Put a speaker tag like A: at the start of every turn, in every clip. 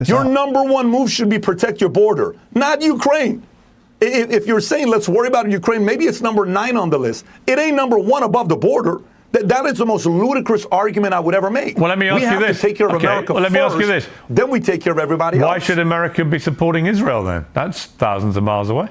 A: Your number one move should be protect your border, not Ukraine. If you're saying let's worry about Ukraine, maybe it's number 9 on the list. It ain't number 1 above the border. That is the most ludicrous argument I would ever make.
B: Well, let me ask you this.
A: We have to take care of America first.
B: Let me ask you this.
A: Then we take care of everybody else.
B: Why should America be supporting Israel then? That's thousands of miles away.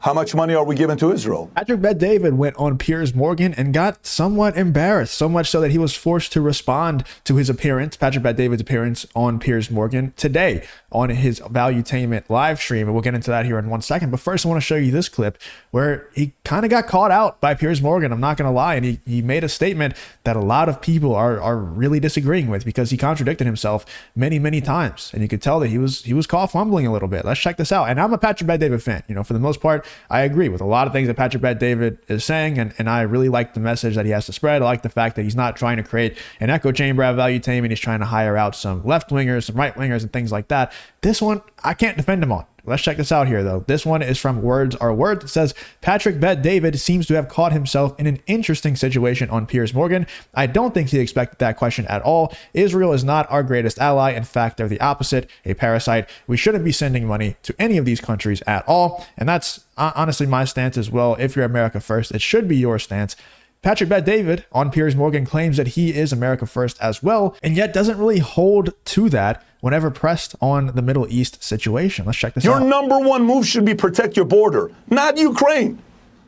A: How much money are we giving to Israel?
C: Patrick Bet-David went on Piers Morgan and got somewhat embarrassed, so much so that he was forced to respond to his appearance, Patrick Bet-David's appearance on Piers Morgan today on his Valuetainment live stream. And we'll get into that here in 1 second. But first, I want to show you this clip where he kind of got caught out by Piers Morgan. I'm not going to lie. And he made a statement that a lot of people are really disagreeing with because he contradicted himself many, many times. And you could tell that he was caught fumbling a little bit. Let's check this out. And I'm a Patrick Bet-David fan. You know, for the most part, I agree with a lot of things that Patrick Bet-David is saying, and I really like the message that he has to spread. I like the fact that he's not trying to create an echo chamber at Valuetainment. He's trying to hire out some left-wingers, some right-wingers, and things like that. This one, I can't defend him on. Let's check this out here, though. This one is from Words Are Words. It says, Patrick Bet-David seems to have caught himself in an interesting situation on Piers Morgan. I don't think he expected that question at all. Israel is not our greatest ally. In fact, they're the opposite, a parasite. We shouldn't be sending money to any of these countries at all. And that's honestly my stance as well. If you're America first, it should be your stance. Patrick Bet-David on Piers Morgan claims that he is America first as well, and yet doesn't really hold to that whenever pressed on the Middle East situation. Let's check this out.
A: Your number one move should be protect your border, not Ukraine.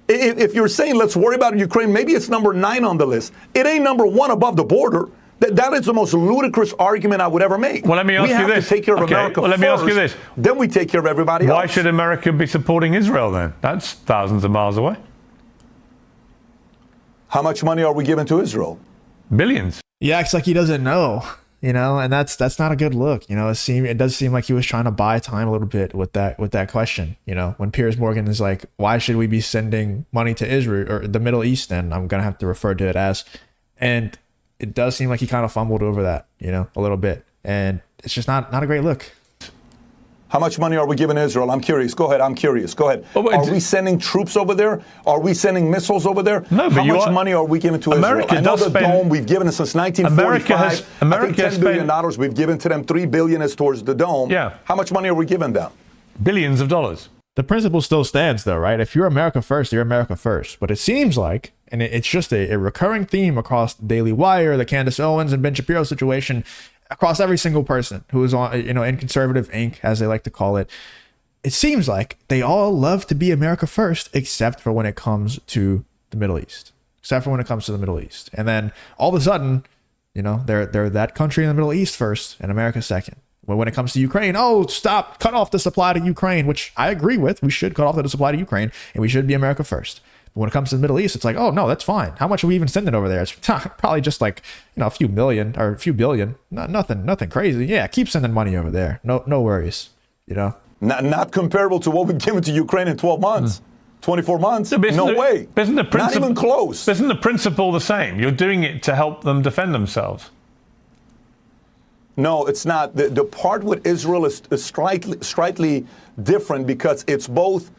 A: If you're saying let's worry about Ukraine, maybe it's number 9 on the list. It ain't number 1 above the border. That is the most ludicrous argument I would ever make.
B: Well, let me ask you this.
A: We have to take care of America first.
B: Let me ask you this.
A: Then we take care of everybody else.
B: Why should America be supporting Israel then? That's thousands of miles away.
A: How much money are we giving to Israel?
B: Billions.
C: He acts like he doesn't know, you know, and that's not a good look. You know, it does seem like he was trying to buy time a little bit with that question. You know, when Piers Morgan is like, why should we be sending money to Israel or the Middle East? Then I'm going to have to refer to it as, and it does seem like he kind of fumbled over that, you know, a little bit. And it's just not a great look.
A: How much money are we giving Israel? I'm curious. Go ahead. I'm curious. Go ahead. Are we sending troops over there? Are we sending missiles over there?
B: No, but
A: how much money are we giving to Israel? I know the dome we've given it since 1945. America has $10 billion we've given to them. $3 billion is towards the dome.
B: Yeah.
A: How much money are we giving them?
B: Billions of dollars.
C: The principle still stands, though, right? If you're America first, you're America first. But it seems like, and it's just a recurring theme across the Daily Wire, the Candace Owens and Ben Shapiro situation, across every single person who is on, you know, in conservative ink, as they like to call it. It seems like they all love to be America first, except for when it comes to the Middle East. And then all of a sudden, you know, they're that country in the Middle East first and America second. When it comes to Ukraine, cut off the supply to Ukraine, which I agree with. We should cut off the supply to Ukraine, and we should be America first. But when it comes to the Middle East, it's like, oh, no, that's fine. How much are we even sending over there? It's probably just like, you know, a few million or a few billion. Nothing crazy. Yeah, keep sending money over there. No worries, you know.
A: Not comparable to what we've given to Ukraine in 12 months. 24 months? No way. Not even close.
B: Isn't the principle the same? You're doing it to help them defend themselves.
A: No, it's not. The part with Israel is slightly different because it's both.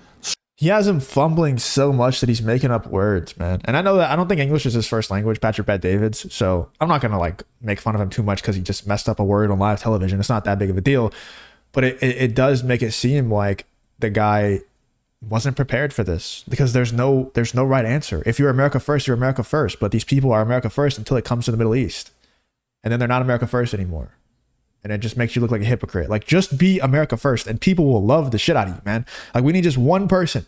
C: He has him fumbling so much that he's making up words, man. And I know that I don't think English is his first language, Patrick Bet-David's. So I'm not going to like make fun of him too much because he just messed up a word on live television. It's not that big of a deal. But it does make it seem like the guy wasn't prepared for this because there's no right answer. If you're America first, you're America first. But these people are America first until it comes to the Middle East. And then they're not America first anymore. And it just makes you look like a hypocrite. Like, just be America first and people will love the shit out of you, man. Like, we need just one person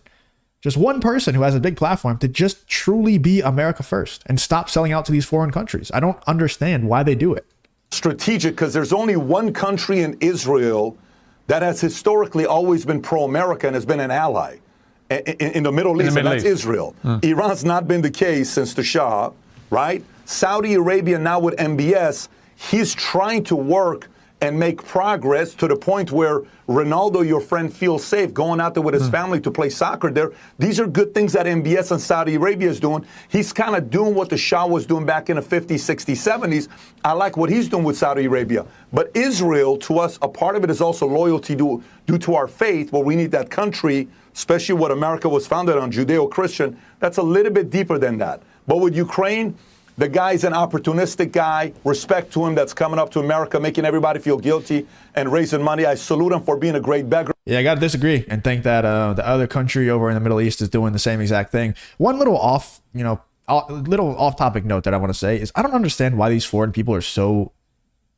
C: who has a big platform to just truly be America first and stop selling out to these foreign countries. I don't understand why they do it.
A: Strategic, because there's only one country in Israel that has historically always been pro-America and has been an ally in the Middle East, and that's Israel. Iran's not been the case since the Shah, right? Saudi Arabia now with MBS, he's trying to work and make progress to the point where Ronaldo, your friend, feels safe going out there with his family to play soccer there. These are good things that MBS and Saudi Arabia is doing. He's kind of doing what the Shah was doing back in the 50s, 60s, 70s. I like what he's doing with Saudi Arabia. But Israel, to us, a part of it is also loyalty due to our faith, where we need that country, especially what America was founded on, Judeo-Christian. That's a little bit deeper than that. But with Ukraine, The guy's an opportunistic guy. Respect to him that's coming up to America, making everybody feel guilty and raising money. I salute him for being a great beggar.
C: Yeah, I got to disagree and think that the other country over in the Middle East is doing the same exact thing. One little off-topic note that I want to say is I don't understand why these foreign people are so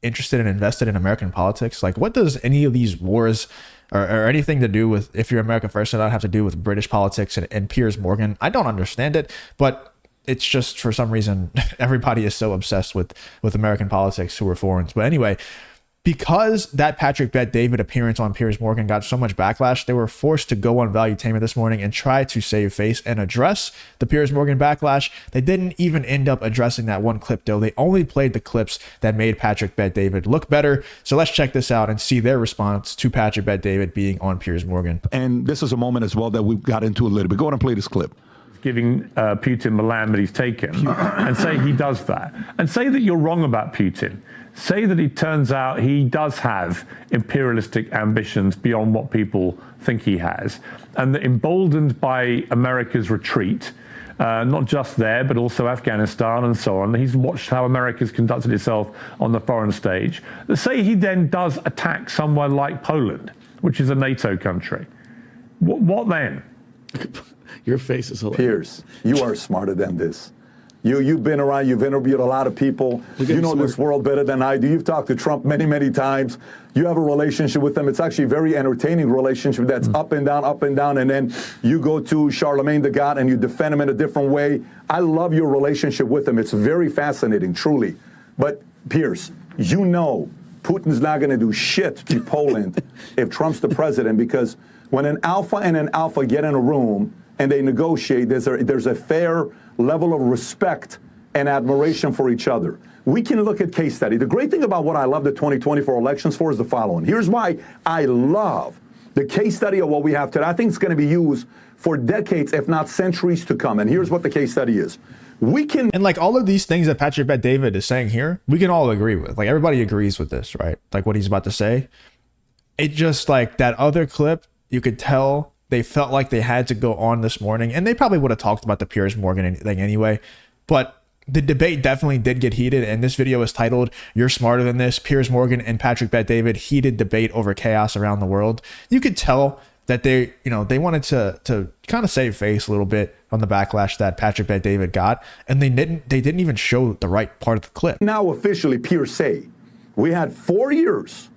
C: interested and invested in American politics. Like, what does any of these wars or anything to do with, if you're America First, not have to do with British politics and Piers Morgan? I don't understand it, but it's just for some reason everybody is so obsessed with American politics who are foreigners. But anyway, because that Patrick Bet-David appearance on Piers Morgan got so much backlash, they were forced to go on Valuetainment this morning and try to save face and address the Piers Morgan backlash. They didn't even end up addressing that one clip, though. They only played the clips that made Patrick Bet-David look better. So let's check this out and see their response to Patrick Bet-David being on Piers Morgan.
D: And this is a moment as well that we got into a little bit. Go ahead and play this clip.
B: Giving Putin the land that he's taken and say he does that. And say that you're wrong about Putin. Say that it turns out he does have imperialistic ambitions beyond what people think he has. And that emboldened by America's retreat, not just there, but also Afghanistan and so on, he's watched how America's conducted itself on the foreign stage. Say he then does attack somewhere like Poland, which is a NATO country. What then?
E: Your face is hilarious.
A: Piers, you are smarter than this. You've been around, you've interviewed a lot of people. You know this world better than I do. You've talked to Trump many, many times. You have a relationship with him. It's actually a very entertaining relationship that's up and down, and then you go to Charlemagne the God and you defend him in a different way. I love your relationship with him. It's very fascinating, truly. But Piers, you know Putin's not going to do shit to Poland if Trump's the president, because when an alpha and an alpha get in a room and they negotiate, there's a fair level of respect and admiration for each other. We can look at case study. The great thing about what I love the 2024 elections for is the following. Here's why I love the case study of what we have today. I think it's going to be used for decades, if not centuries to come. And here's what the case study is. And
C: like all of these things that Patrick Bet-David is saying here, we can all agree with. Like everybody agrees with this, right? Like what he's about to say. It just like that other clip, you could tell they felt like they had to go on this morning, and they probably would have talked about the Piers Morgan thing anyway. But the debate definitely did get heated, and this video is titled, "You're Smarter Than This, Piers Morgan and Patrick Bet-David Heated Debate Over Chaos Around the World." You could tell that they wanted to kind of save face a little bit on the backlash that Patrick Bet-David got, and they didn't even show the right part of the clip.
A: Now officially, Piers say, we had 4 years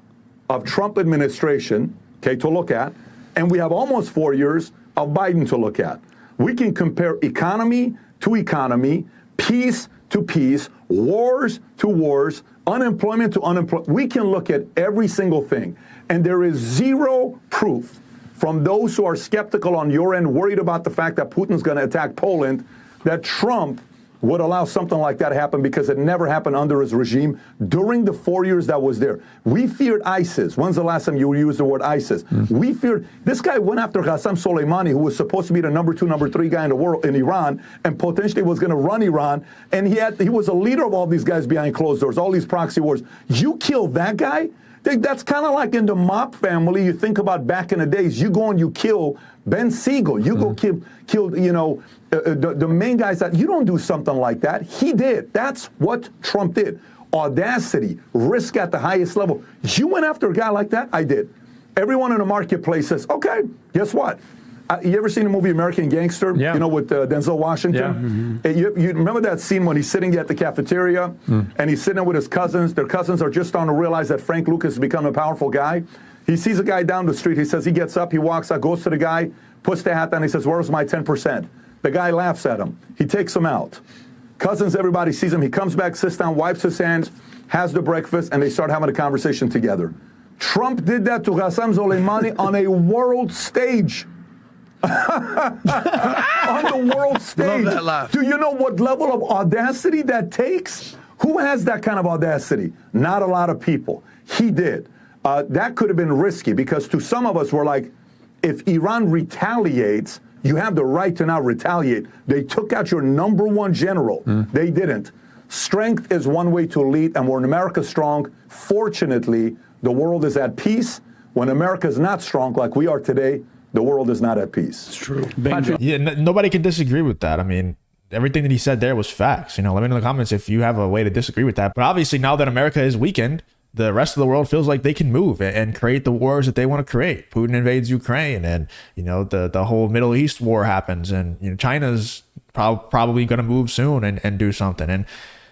A: of Trump administration, to look at, and we have almost 4 years of Biden to look at. We can compare economy to economy, peace to peace, wars to wars, unemployment to unemployment. We can look at every single thing. And there is zero proof from those who are skeptical on your end, worried about the fact that Putin's going to attack Poland, that Trump would allow something like that to happen, because it never happened under his regime during the 4 years that was there. We feared ISIS. When's the last time you used the word ISIS? We feared, this guy went after Qasem Soleimani, who was supposed to be the number 2, number 3 guy in the world in Iran, and potentially was going to run Iran. And he was a leader of all these guys behind closed doors, all these proxy wars. You killed that guy? That's kind of like in the mob family. You think about back in the days, you go and you kill Ben Siegel. You go kill the main guys. That you don't do something like that. He did. That's what Trump did. Audacity, risk at the highest level. You went after a guy like that? I did. Everyone in the marketplace says, okay, guess what? You ever seen the movie American Gangster?
B: Yeah.
A: You know, with Denzel Washington? Yeah. You remember that scene when he's sitting at the cafeteria and he's sitting there with his cousins. Their cousins are just starting to realize that Frank Lucas has become a powerful guy. He sees a guy down the street. He says, he gets up, he walks out, goes to the guy, puts the hat down. He says, where's my 10%? The guy laughs at him. He takes him out. Cousins, everybody sees him. He comes back, sits down, wipes his hands, has the breakfast, and they start having a conversation together. Trump did that to Qasem Soleimani on a world stage. On the world stage.
E: Love that laugh.
A: Do you know what level of audacity that takes? Who has that kind of audacity? Not a lot of people. He did. That could have been risky, because to some of us, we're like, if Iran retaliates, you have the right to now retaliate. They took out your number 1 general. They didn't. Strength is one way to lead, and when America's strong, fortunately, the world is at peace. When America's not strong like we are today, the world is not at peace.
E: It's true.
C: Yeah, nobody can disagree with that. I mean, everything that he said there was facts. You know, let me know in the comments if you have a way to disagree with that. But obviously now that America is weakened, the rest of the world feels like they can move and create the wars that they want to create. Putin invades Ukraine, and you know the whole Middle East war happens, and you know China's probably going to move soon and do something. And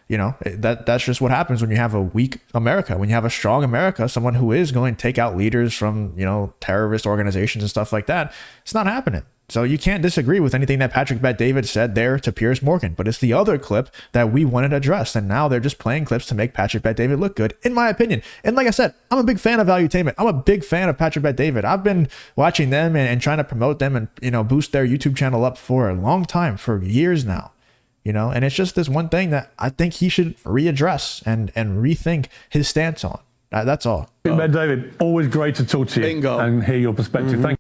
C: you know that's just what happens when you have a weak America. When you have a strong America, someone who is going to take out leaders from terrorist organizations and stuff like that, it's not happening. So you can't disagree with anything that Patrick Bet-David said there to Piers Morgan, but it's the other clip that we wanted addressed, and now they're just playing clips to make Patrick Bet-David look good, in my opinion. And like I said, I'm a big fan of Valuetainment. I'm a big fan of Patrick Bet-David. I've been watching them and trying to promote them and boost their YouTube channel up for a long time, for years now. And it's just this one thing that I think he should readdress and rethink his stance on. That's all.
B: Bet-David, always great to talk to you.
E: Bingo.
B: And hear your perspective. Thank you.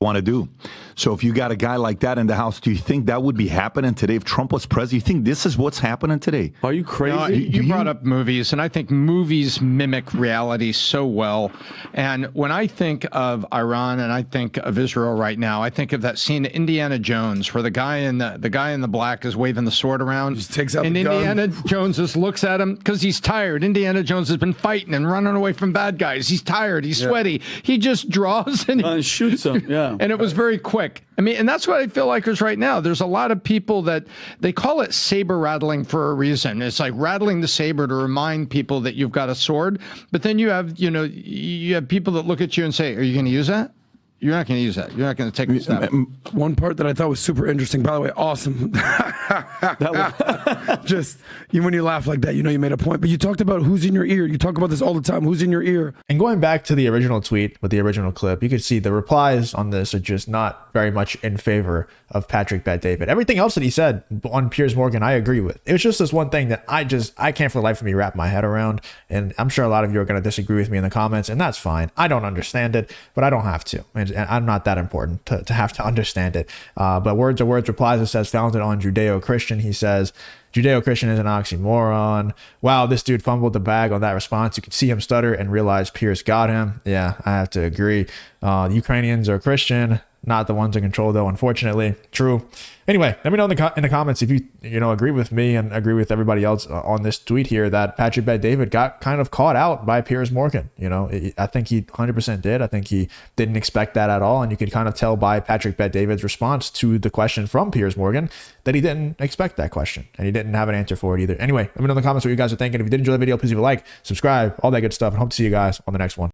D: Want to do. So if you got a guy like that in the house, do you think that would be happening today if Trump was president? You think this is what's happening today?
E: Are you crazy?
F: No, you brought up movies, and I think movies mimic reality so well. And when I think of Iran and I think of Israel right now, I think of that scene in Indiana Jones where the guy in the black is waving the sword around.
G: Just takes out
F: and
G: the gun.
F: Indiana Jones just looks at him because he's tired. Indiana Jones has been fighting and running away from bad guys. He's tired. He's sweaty. He just draws and
E: shoots him. Yeah.
F: And it was very quick. I mean, and that's what I feel like is right now. There's a lot of people that they call it saber rattling for a reason. It's like rattling the saber to remind people that you've got a sword. But then you have people that look at you and say, "Are you going to use that? You're not going to use that. You're not going to take this out."
G: One part that I thought was super interesting, by the way, awesome. Just when you laugh like that, you made a point. But you talked about who's in your ear. You talk about this all the time. Who's in your ear?
C: And going back to the original tweet with the original clip, you could see the replies on this are just not very much in favor of Patrick Bet-David. Everything else that he said on Piers Morgan, I agree with. It was just this one thing that I can't for the life of me wrap my head around. And I'm sure a lot of you are going to disagree with me in the comments, and that's fine. I don't understand it, but I don't have to. And I'm not that important to have to understand it. But words are words replies, it says founded on Judeo-Christian. He says, Judeo-Christian is an oxymoron. Wow, this dude fumbled the bag on that response. You could see him stutter and realize Piers got him. Yeah, I have to agree. Ukrainians are Christian, not the ones in control, though, unfortunately. True. Anyway, let me know in the comments if you agree with me and agree with everybody else on this tweet here that Patrick Bet-David got kind of caught out by Piers Morgan. I think he 100% did. I think he didn't expect that at all. And you could kind of tell by Patrick Bet-David's response to the question from Piers Morgan that he didn't expect that question and he didn't have an answer for it either. Anyway, let me know in the comments what you guys are thinking. If you did enjoy the video, please leave a like, subscribe, all that good stuff, and hope to see you guys on the next one.